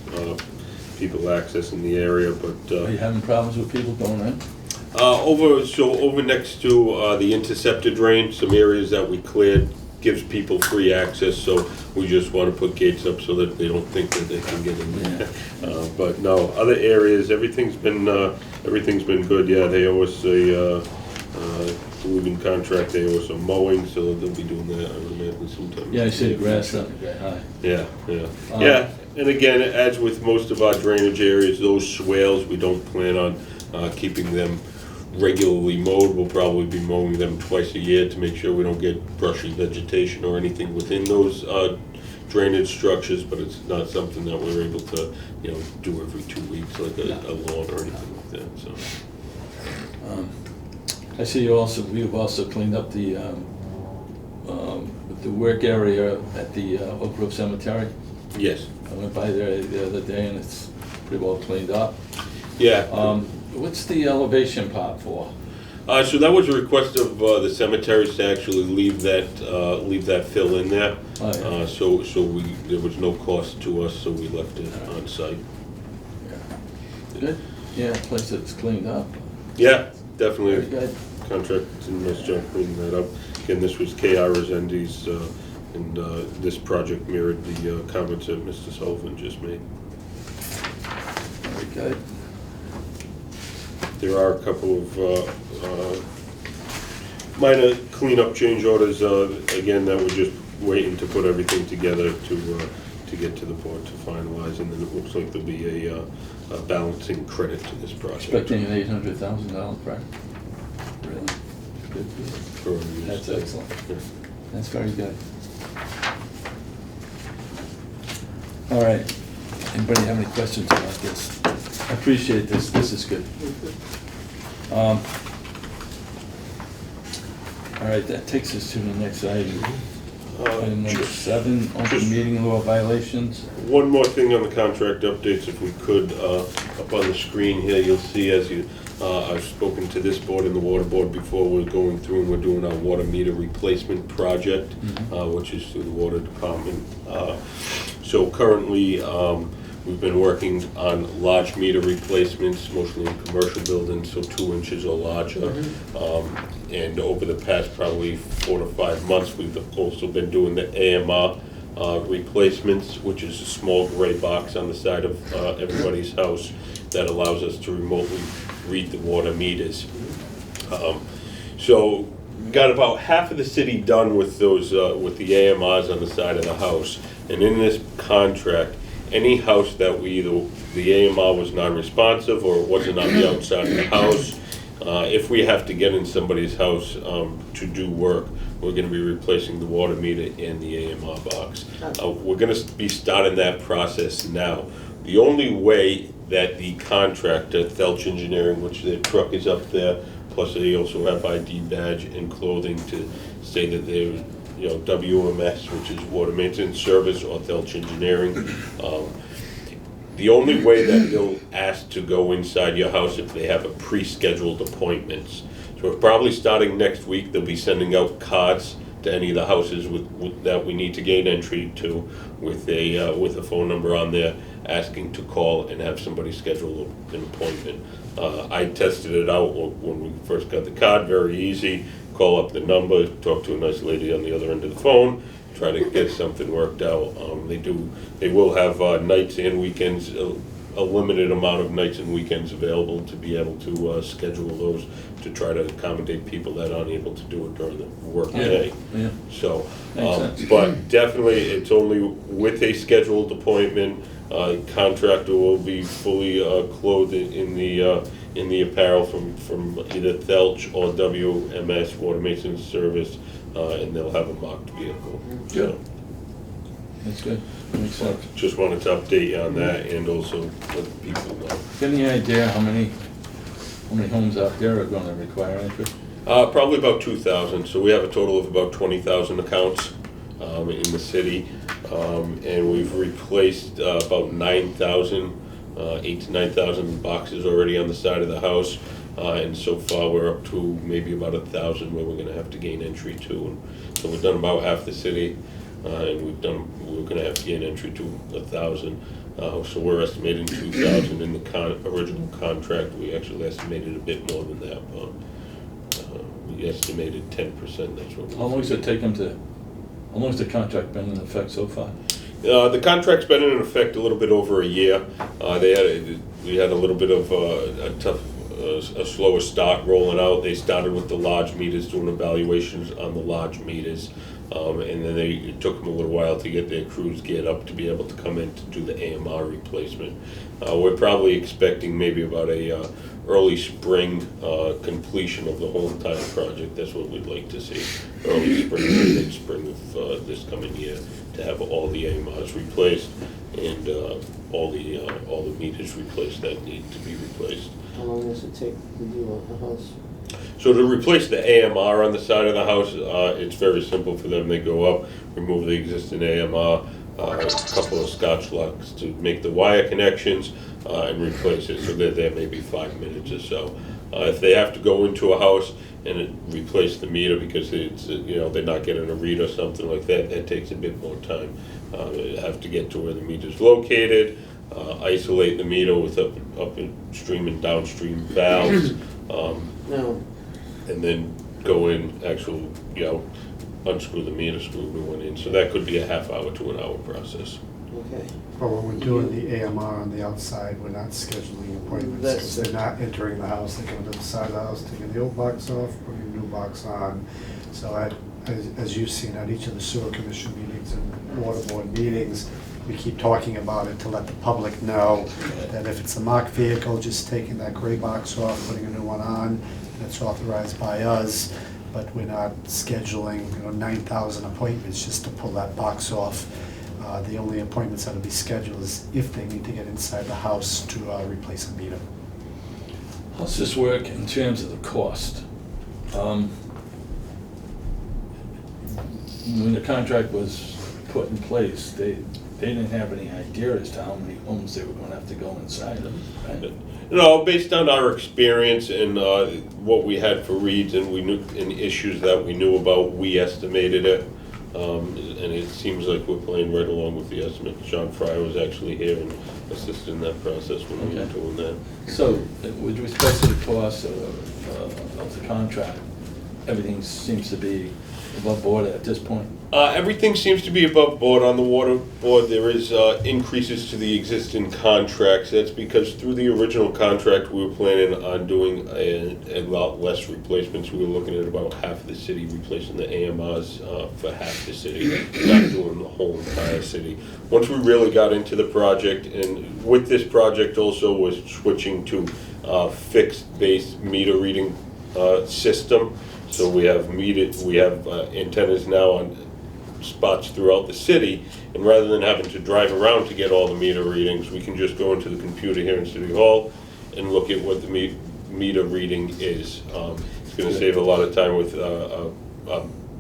people accessing the area, but Are you having problems with people going in? over next to the interceptor drain, some areas that we cleared gives people free access, so we just want to put gates up so that they don't think that they can get in there. But no, other areas, everything's been good. Yeah, they owe us a moving contract. They owe us some mowing, so they'll be doing that, I would imagine, sometime. Yeah, I see the grass up high. Yeah. Yeah, and again, as with most of our drainage areas, those swales, we don't plan on keeping them regularly mowed. We'll probably be mowing them twice a year to make sure we don't get brushy vegetation or anything within those drainage structures, but it's not something that we're able to, do every 2 weeks like a lawn or anything like that, so. I see you've also cleaned up the work area at the Oak Grove Cemetery. Yes. I went by there the other day and it's pretty well cleaned up. Yeah. What's the elevation part for? So that was a request of the cemeteries to actually leave that fill in there. Oh, yeah. So there was no cost to us, so we left it on site. Good? Yeah, place that's cleaned up. Yeah, Very definitely. good. Contract did a nice job cleaning that up. Again, this was KR Resendes, and this project mirrored the comments that Mr. Sullivan just made. Very good. There are a couple of minor cleanup change orders, again, that we're just waiting to put everything together to get to the board to finalize, and then it looks like there'll be a balancing credit to this project. Expecting an $800,000 project? Really? Good. For our use. That's excellent. Yeah. That's very good. All right. Anybody have any questions about this? I appreciate this. This is good. All right, that takes us to the next item. Item number 7, open meeting law violations. One more thing on the contract updates, if we could, up on the screen here, you'll see as I've spoken to this board and the water board before, we're going through and we're doing our water meter replacement project, which is through the water department. So currently, we've been working on large meter replacements, mostly in commercial buildings, so 2 inches or larger. And over the past probably 4 to 5 months, we've also been doing the AMR replacements, which is a small gray box on the side of everybody's house that allows us to remotely read the water meters. So got about half of the city done with those, with the AMRs on the side of the house. And in this contract, any house that the AMR was non-responsive or it wasn't on the outside of the house, if we have to get in somebody's house to do work, we're going to be replacing the water meter and the AMR box. We're going to be starting that process now. The only way that the contractor, Thelch Engineering, which their truck is up there, plus they also have ID badge and clothing to say that they're WMS, which is Water Maintenance Service, or Thelch Engineering. The only way that they'll ask to go inside your house if they have a pre-scheduled appointments. So probably starting next week, they'll be sending out cards to any of the houses that we need to gain entry to with a phone number on there, asking to call and have somebody schedule an appointment. I tested it out when we first got the card, very easy. Call up the number, talk to a nice lady on the other end of the phone, try to get something worked out. They will have nights and weekends, a limited amount of nights and weekends available to be able to schedule those to try to accommodate people that aren't able to do it during the work day. Yeah. So, Makes sense. but definitely it's only with a scheduled appointment. Contractor will be fully clothed in the apparel from either Thelch or WMS, Water Maintenance Service, and they'll have a marked vehicle. Good. That's good. Makes sense. Just wanted to update you on that and also let people know. Any idea how many homes out there are going to require entry? Probably about 2,000, so we have a total of about 20,000 accounts in the city, and we've replaced about 9,000, 8,000 to 9,000 boxes already on the side of the house. And so far, we're up to maybe about 1,000 where we're gonna have to gain entry to. And so we've done about half the city, and we're gonna have to gain entry to 1,000. So we're estimating 2,000 in the original contract. We actually estimated a bit more than that, but we estimated 10%, that's what we. How long does it take them to, how long has the contract been in effect so far? The contract's been in effect a little bit over a year. We had a little bit of a slower start rolling out. They started with the large meters, doing evaluations on the large meters. And then it took them a little while to get their crews geared up to be able to come in to do the AMR replacement. We're probably expecting maybe about a early spring completion of the whole entire project. That's what we'd like to see. Early spring, late spring of this coming year, to have all the AMRs replaced and all the meters replaced that need to be replaced. How long does it take to do a house? So to replace the AMR on the side of the house, it's very simple for them. They go up, remove the existing AMR, a couple of Scotch locks to make the wire connections, and replace it. So they're there maybe 5 minutes or so. If they have to go into a house and replace the meter because it's they're not getting a read or something like that, that takes a bit more time. They have to get to where the meter's located, isolate the meter with upstream and downstream valves. No, And then go in, unscrew the meter, screw the new one in. So that could be a half hour to an hour process. okay. But when we're doing the AMR on the outside, we're not scheduling appointments, because they're not entering the house, they come to the side of the house, taking the old box off, putting a new box on. So as you've seen at each of the sewer commission meetings and water board meetings, we keep talking about it to let the public know that if it's a mock vehicle, just taking that gray box off, putting a new one on, and it's authorized by us, but we're not scheduling 9,000 appointments just to pull that box off. The only appointments that'll be scheduled is if they need to get inside the house to replace a meter. How's this work in terms of the cost? When the contract was put in place, they didn't have any idea as to how many homes they were gonna have to go inside of, right? No, based on our experience and what we had for reads and issues that we knew about, we estimated it. And it seems like we're playing right along with the estimate. John Fryer was actually here and assisted in that process when we were Okay. doing that. So, with respect to the cost of the contract, everything seems to be above board at this point? Everything seems to be above board on the water board. There is increases to the existing contracts. That's because through the original contract, we were planning on doing a lot less replacements. We were looking at about half of the city replacing the AMRs for half the city, not doing the whole entire city. Once we really got into the project, and with this project also was switching to fixed base meter reading system. So we have antennas now on spots throughout the city, and rather than having to drive around to get all the meter readings, we can just go into the computer here in City Hall and look at what the meter reading is. It's going to save a lot of time with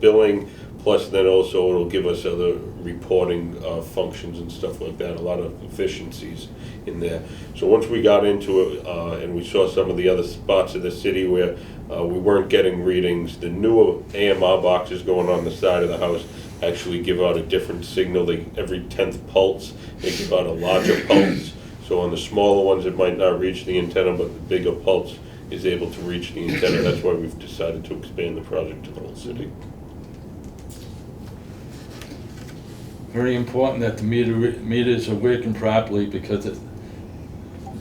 billing, plus then also it'll give us other reporting functions and stuff like that, a lot of efficiencies in there. So once we got into it and we saw some of the other spots of the city where we weren't getting readings, the newer AMR boxes going on the side of the house actually give out a different signal. Every 10th pulse, they give out a larger pulse. So on the smaller ones, it might not reach the antenna, but the bigger pulse is able to reach the antenna. That's why we've decided to expand the project to the whole city. Very important that the meters are working properly, because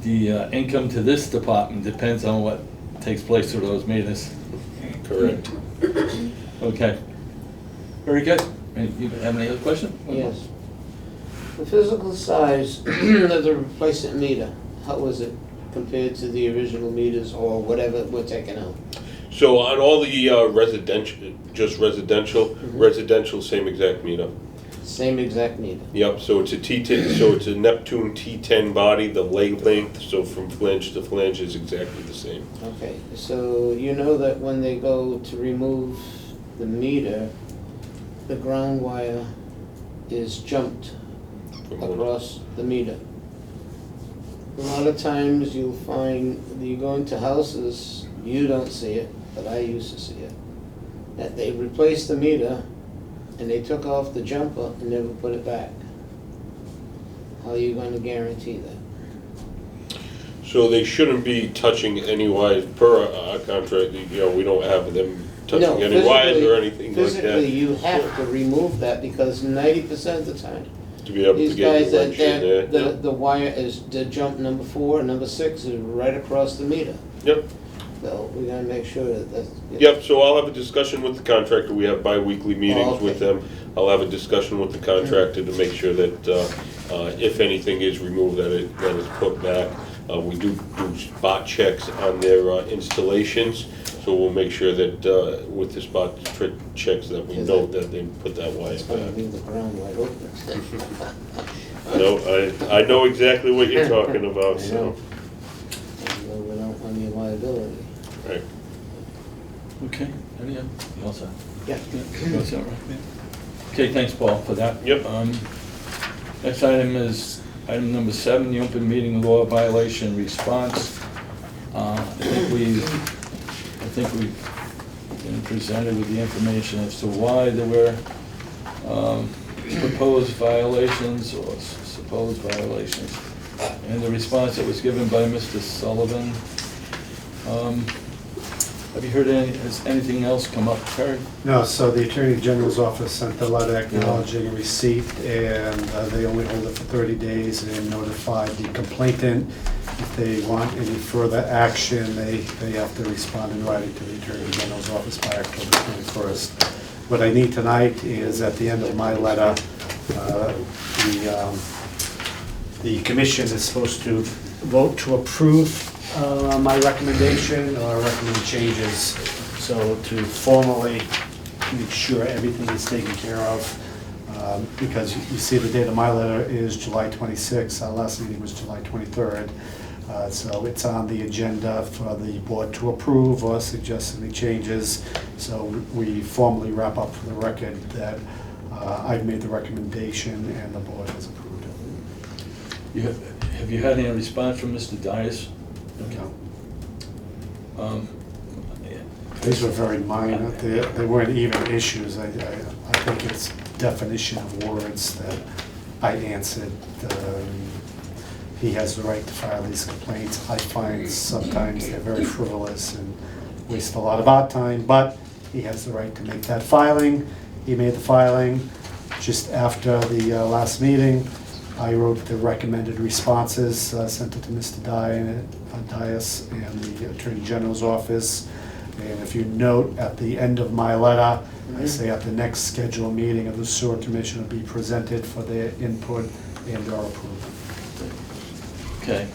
the income to this department depends on what takes place through those meters. Correct. Okay. Very good. You have any other question? Yes. The physical size of the replacement meter, how was it compared to the original meters or whatever we're taking out? So on all the residential, same exact meter. Same exact meter? Yep, so it's a T10, so it's a Neptune T10 body, the lay length, so from flange to flange is exactly the same. Okay, so you know that when they go to remove the meter, the ground wire is jumped From one- across the meter. A lot of times you'll find that you go into houses, you don't see it, but I used to see it. That they replaced the meter and they took off the jumper and never put it back. How are you gonna guarantee that? So they shouldn't be touching any wires per our contract, you know, we don't have them No, touching any wires or anything like physically, that you have to remove that because 90% of the time, to be able to these get guys, the wrench in there. the wire is, the jump number 4, number 6 is right across the meter. Yep. So we gotta make sure that that's. Yep, so I'll have a discussion with the contractor, we have bi-weekly meetings with okay. them. I'll have a discussion with the contractor to make sure that, if anything is removed, that is put back. We do spot checks on their installations, so we'll make sure that, with the spot checks, that we know that they put that wire It's gonna back. leave the ground wide open. No, I know exactly what you're talking about, I so, know. And we don't want any liability. right. Okay, any other, you all set? Yeah. You all set, right? Okay, thanks, Paul, for that. Yep. Next item is item number 7, the open meeting law violation response. I think we've been presented with the information as to why there were proposed violations or supposed violations, and the response that was given by Mr. Sullivan. Have you heard has anything else come up, Terry? No, so the Attorney General's office sent a letter acknowledging receipt, and they only hold it for 30 days, and notified the complainant if they want any further action, they have to respond in writing to the Attorney General's office by October 21st. What I need tonight is, at the end of my letter, the commission is supposed to vote to approve my recommendation or recommend changes. So to formally make sure everything is taken care of, because you see the date of my letter is July 26th, our last meeting was July 23rd. So it's on the agenda for the board to approve or suggest any changes. So we formally wrap up for the record that I've made the recommendation and the board has approved it. Have you had any response from Mr. Dias? No. These were very minor, they weren't even issues. I think it's definition of words that I answered. He has the right to file these complaints. I find sometimes they're very frivolous and waste a lot of our time, but he has the right to make that filing. He made the filing just after the last meeting. I wrote the recommended responses, sent it to Mr. Dias and the Attorney General's office. And if you note at the end of my letter, I say at the next scheduled meeting of the Sewer Commission will be presented for their input and or approval. Okay.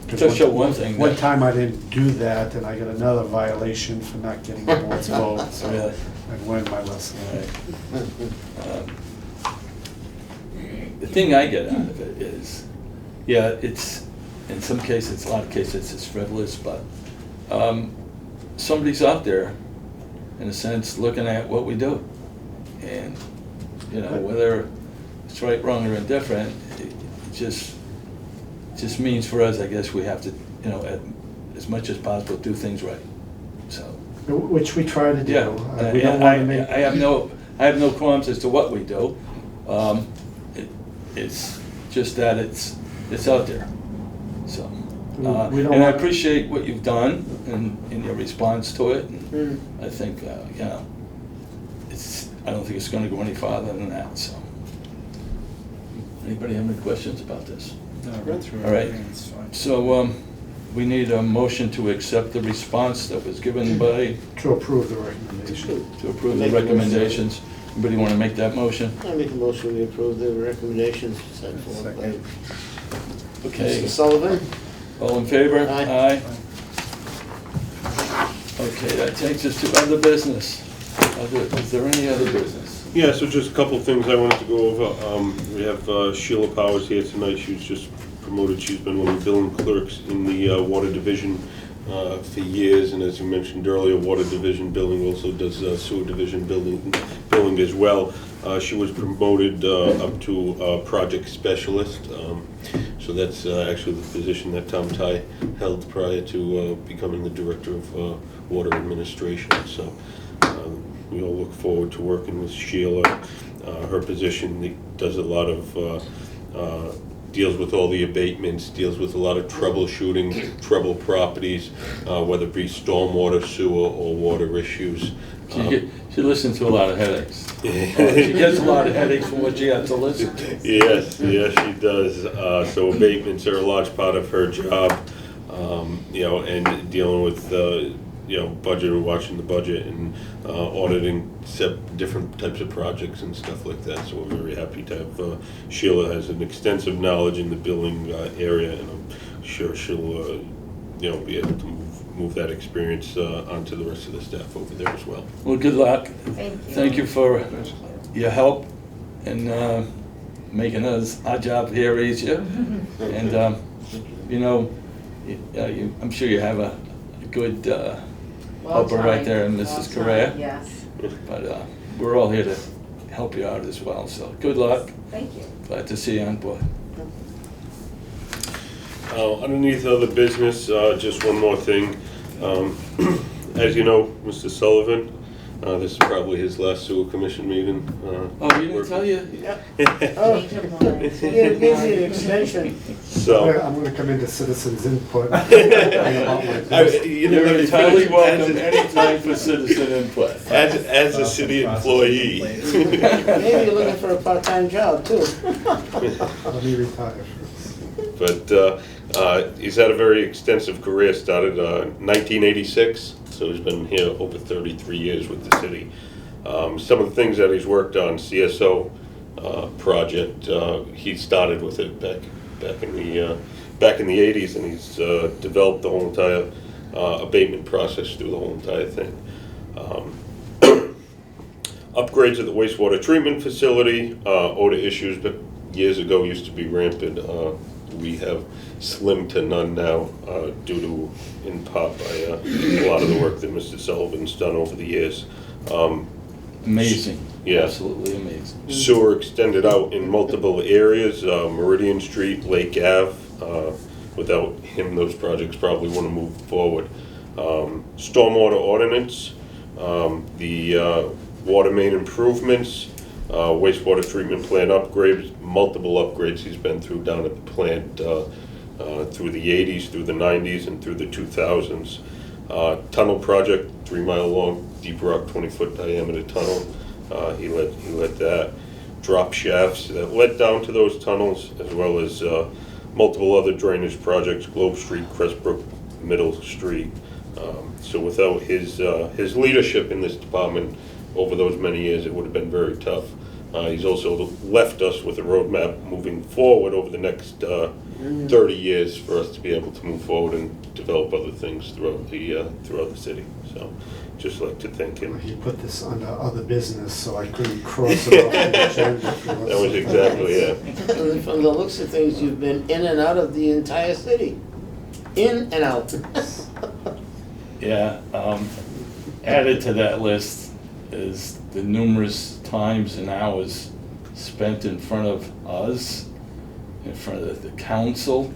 Just show one thing. One time I didn't do that, and I got another violation for not getting the board's vote, so Really? I learned my lesson. The thing I get out of it is, yeah, it's, in some cases, a lot of cases, it's frivolous, but somebody's out there, in a sense, looking at what we do. And, you know, whether it's right, wrong, or indifferent, it just means for us, I guess, we have to, you know, as much as possible, do things right, so. Which we try to do. Yeah, We don't want to make. I have no qualms as to what we do. It's just that it's out there, so. We don't And I want- appreciate what you've done in your response to it. And I think, you know, I don't think it's gonna go any farther than that, so. Anybody have any questions about this? No, I read through All right. everything, it's fine. So, we need a motion to accept the response that was given by, To approve the recommendation. to approve the Make a motion. recommendations. Anybody wanna make that motion? I make a motion we approve the recommendations set forth by Second. Okay, Mr. Sullivan. all in favor? Aye. Okay, that takes us to other business. Is there any other business? Yeah, so just a couple of things I wanted to go over. We have Sheila Powers here tonight. She was just promoted. She's been one of the billing clerks in the Water Division for years, and as you mentioned earlier, Water Division billing also does Sewer Division billing as well. She was promoted up to Project Specialist. So that's actually the position that Tom Ty held prior to becoming the Director of Water Administration. So we all look forward to working with Sheila. Her position does a lot of, deals with all the abatements, deals with a lot of troubleshooting, trouble properties, whether it be stormwater, sewer, or water issues. She listens to a lot of headaches. She gets a lot of headaches from what she has to listen to. Yes, she does. So abatements are a large part of her job, and dealing with, budget, watching the budget and auditing different types of projects and stuff like that. So we're very happy to have, Sheila has an extensive knowledge in the billing area, and I'm sure she'll, be able to move that experience onto the rest of the staff over there as well. Well, good luck. Thank you. Thank you for your help in making our job here easier. And, I'm sure you have a good helper right there in Mrs. Correa. Yes, But we're all here to help you out as well. So good luck. thank you. Glad to see you on board. Underneath other business, just one more thing. As you know, Mr. Sullivan, this is probably his last sewer commission meeting. Oh, you didn't tell you? Oh, Change of mind. it gives you an extension. So, I'm gonna come into citizens input. You're entirely welcome anytime for citizen input. as a city employee. Maybe you're looking for a part-time job too. Let me retire first. But he's had a very extensive career, started 1986, so he's been here over 33 years with the city. Some of the things that he's worked on, CSO project, he started with it back in the 80s, and he's developed the whole entire abatement process through the whole entire thing. Upgrades at the wastewater treatment facility, odor issues, but years ago used to be rampant. We have slim to none now, due to, in part, by a lot of the work that Mr. Sullivan's done over the years. Amazing. Yeah. Absolutely amazing. Sewer extended out in multiple areas, Meridian Street, Lake Ave. Without him, those projects probably wouldn't move forward. Stormwater ordinance, the water main improvements, wastewater treatment plant upgrades, multiple upgrades he's been through down at the plant through the 80s, through the 90s, and through the 2000s. Tunnel project, 3-mile long, deep rock, 20-foot diameter tunnel. He led that. Drop shafts that led down to those tunnels, as well as multiple other drainage projects, Globe Street, Crestbrook, Middle Street. So without his leadership in this department over those many years, it would have been very tough. He's also left us with a roadmap moving forward over the next 30 years for us to be able to move forward and develop other things throughout the city. So just like to thank him. He put this under other business, so I couldn't cross it off the agenda. That was exactly it. And from the looks of things, you've been in and out of the entire city. In and out. Yeah, added to that list is the numerous times and hours spent in front of us, in front of the council,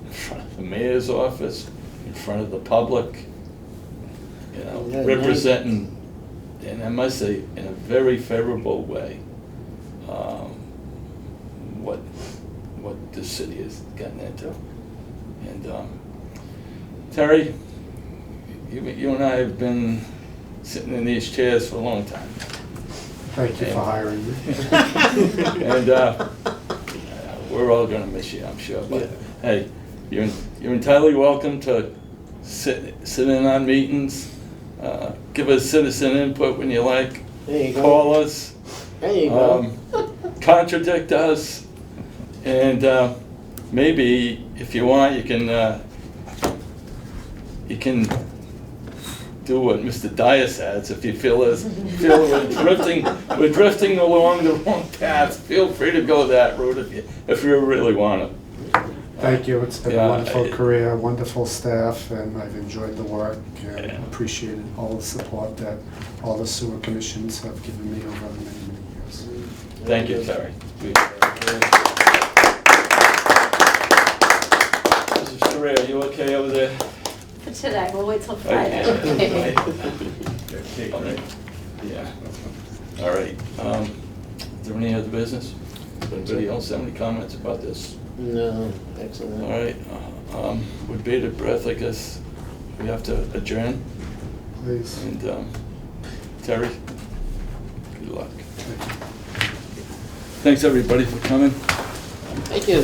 in front of the mayor's office, in front of the public, Yeah, representing, and I must say, in a very favorable way, what this city has gotten into. And Terry, you and I have been sitting in these chairs for a long time. Thank you for hiring me. And we're all gonna miss you, I'm sure, but hey, you're entirely welcome to sit in on meetings, give us citizen input when you like, There you go. call us, There you go. contradict us, and maybe if you want, you can do what Mr. Dias has. If you feel we're drifting along the wrong path, feel free to go that route if you really want to. Thank you, it's been Yeah, a wonderful career, wonderful staff, and I've enjoyed the work and appreciated all the support that all the sewer commissions have given me over many, many years. Thank you, Terry. Ray, are you okay over there? For today, we'll wait till Okay. Friday. Cake, right? Yeah. All right. Is there any other business? Anybody else have any comments about this? No, excellent. All right. With bated breath, I guess we have to adjourn. Please. And Terry, good luck. Thanks, everybody, for coming. Thank you.